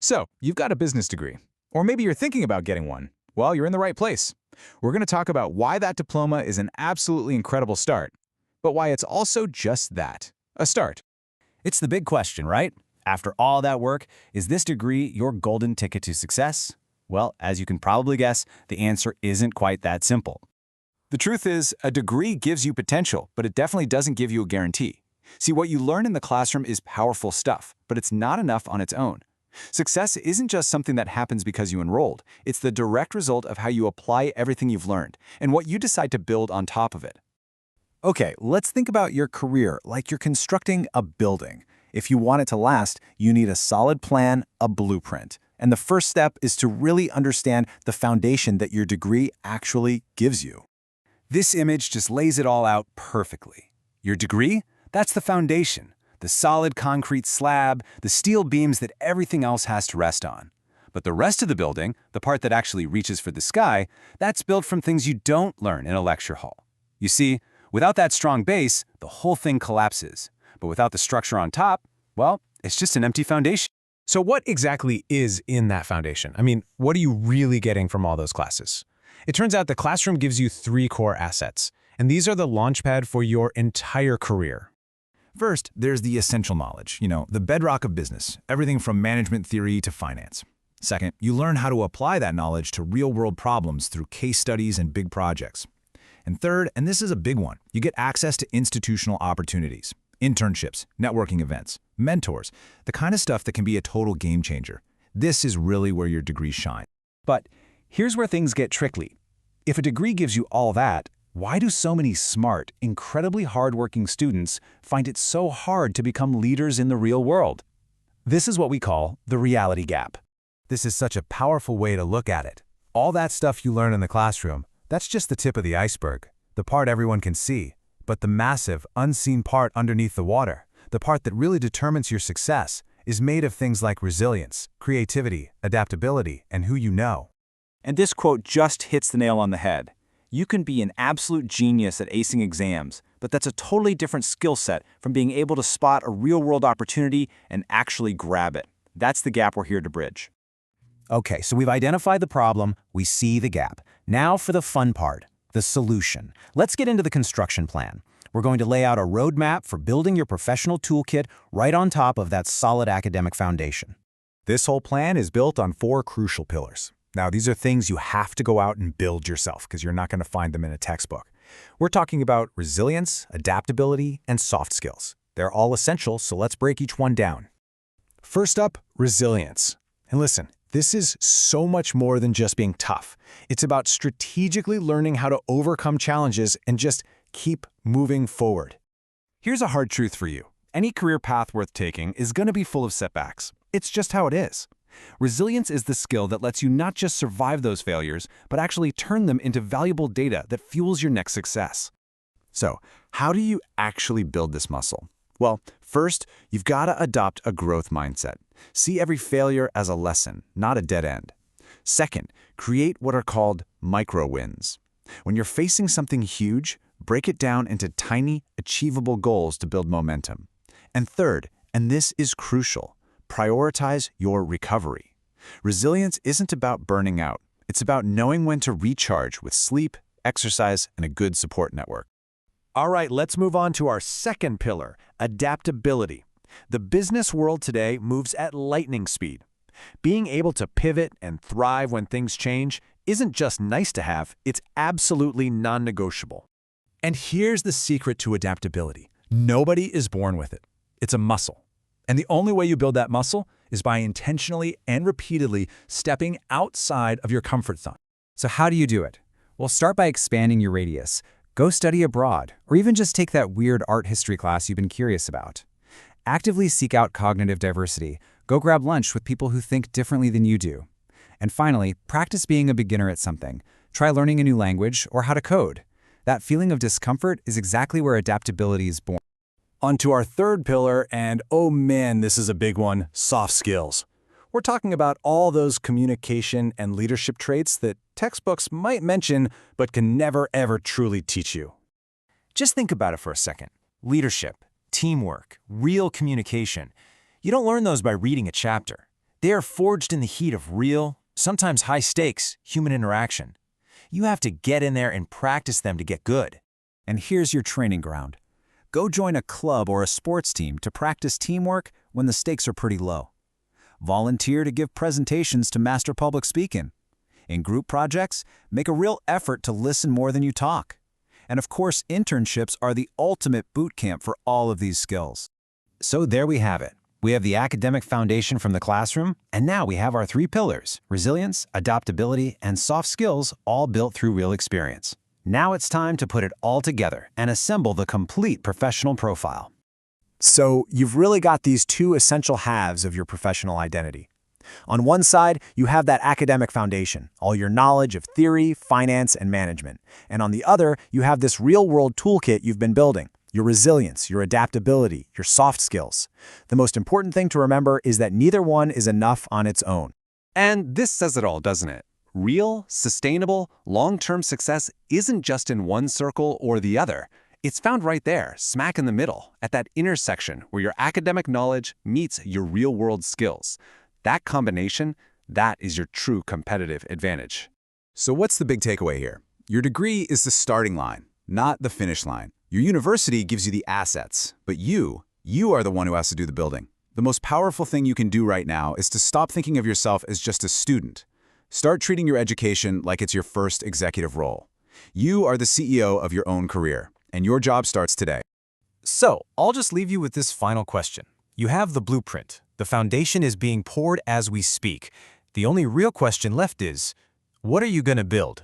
So, you've got a business degree, or maybe you're thinking about getting one. Well, you're in the right place. We're going to talk about why that diploma is an absolutely incredible start, but why it's also just that, a start. It's the big question, right? After all that work, is this degree your golden ticket to success? Well, as you can probably guess, the answer isn't quite that simple. The truth is, a degree gives you potential, but it definitely doesn't give you a guarantee. See, what you learn in the classroom is powerful stuff, but it's not enough on its own. Success isn't just something that happens because you enrolled. It's the direct result of how you apply everything you've learned and what you decide to build on top of it. Okay, let's think about your career like you're constructing a building. If you want it to last, you need a solid plan, a blueprint. And the first step is to really understand the foundation that your degree actually gives you. This image just lays it all out perfectly. Your degree? That's the foundation. The solid concrete slab, the steel beams that everything else has to rest on. But the rest of the building, the part that actually reaches for the sky, that's built from things you don't learn in a lecture hall. You see, without that strong base, the whole thing collapses. But without the structure on top, well, it's just an empty foundation. So what exactly is in that foundation? I mean, what are you really getting from all those classes? It turns out the classroom gives you three core assets, and these are the launchpad for your entire career. First, there's the essential knowledge, the bedrock of business, everything from management theory to finance. Second, you learn how to apply that knowledge to real-world problems through case studies and big projects. And third, and this is a big one, you get access to institutional opportunities, internships, networking events, mentors, the kind of stuff that can be a total game changer. This is really where your degree shines. But here's where things get tricky. If a degree gives you all that, why do so many smart, incredibly hardworking students find it so hard to become leaders in the real world? This is what we call the reality gap. This is such a powerful way to look at it. All that stuff you learn in the classroom, that's just the tip of the iceberg, the part everyone can see. But the massive, unseen part underneath the water, the part that really determines your success, is made of things like resilience, creativity, adaptability, and who you know. And this quote just hits the nail on the head. You can be an absolute genius at acing exams, but that's a totally different skill set from being able to spot a real-world opportunity and actually grab it. That's the gap we're here to bridge. Okay, so we've identified the problem, we see the gap. Now for the fun part, the solution. Let's get into the construction plan. We're going to lay out a roadmap for building your professional toolkit right on top of that solid academic foundation. This whole plan is built on 4 crucial pillars. Now, these are things you have to go out and build yourself because you're not going to find them in a textbook. We're talking about resilience, adaptability, and soft skills. They're all essential, so let's break each one down. First up, resilience. And listen, this is so much more than just being tough. It's about strategically learning how to overcome challenges and just keep moving forward. Here's a hard truth for you. Any career path worth taking is going to be full of setbacks. It's just how it is. Resilience is the skill that lets you not just survive those failures, but actually turn them into valuable data that fuels your next success. So, how do you actually build this muscle? Well, first, you've got to adopt a growth mindset. See every failure as a lesson, not a dead end. Second, create what are called micro wins. When you're facing something huge, break it down into tiny, achievable goals to build momentum. And third, and this is crucial, prioritize your recovery. Resilience isn't about burning out. It's about knowing when to recharge with sleep, exercise, and a good support network. All right, let's move on to our second pillar, adaptability. The business world today moves at lightning speed. Being able to pivot and thrive when things change isn't just nice to have, it's absolutely non-negotiable. And here's the secret to adaptability. Nobody is born with it. It's a muscle. And the only way you build that muscle is by intentionally and repeatedly stepping outside of your comfort zone. So how do you do it? Well, start by expanding your radius. Go study abroad, or even just take that weird art history class you've been curious about. Actively seek out cognitive diversity. Go grab lunch with people who think differently than you do. And finally, practice being a beginner at something. Try learning a new language or how to code. That feeling of discomfort is exactly where adaptability is born. Onto our third pillar, and oh man, this is a big one, soft skills. We're talking about all those communication and leadership traits that textbooks might mention, but can never ever truly teach you. Just think about it for a second. Leadership, teamwork, real communication. You don't learn those by reading a chapter. They are forged in the heat of real, sometimes high-stakes, human interaction. You have to get in there and practice them to get good. And here's your training ground. Go join a club or a sports team to practice teamwork when the stakes are pretty low. Volunteer to give presentations to master public speaking. In group projects, make a real effort to listen more than you talk. And of course, internships are the ultimate boot camp for all of these skills. So there we have it. We have the academic foundation from the classroom, and now we have our 3 pillars: resilience, adaptability, and soft skills, all built through real experience. Now it's time to put it all together and assemble the complete professional profile. So you've really got these 2 essential halves of your professional identity. On one side, you have that academic foundation, all your knowledge of theory, finance, and management. And on the other, you have this real-world toolkit you've been building: your resilience, your adaptability, your soft skills. The most important thing to remember is that neither one is enough on its own. And this says it all, doesn't it? Real, sustainable, long-term success isn't just in one circle or the other. It's found right there, smack in the middle, at that intersection where your academic knowledge meets your real-world skills. That combination, that is your true competitive advantage. So what's the big takeaway here? Your degree is the starting line, not the finish line. Your university gives you the assets, but you are the one who has to do the building. The most powerful thing you can do right now is to stop thinking of yourself as just a student. Start treating your education like it's your first executive role. You are the CEO of your own career, and your job starts today. So, I'll just leave you with this final question. You have the blueprint. The foundation is being poured as we speak. The only real question left is, what are you going to build?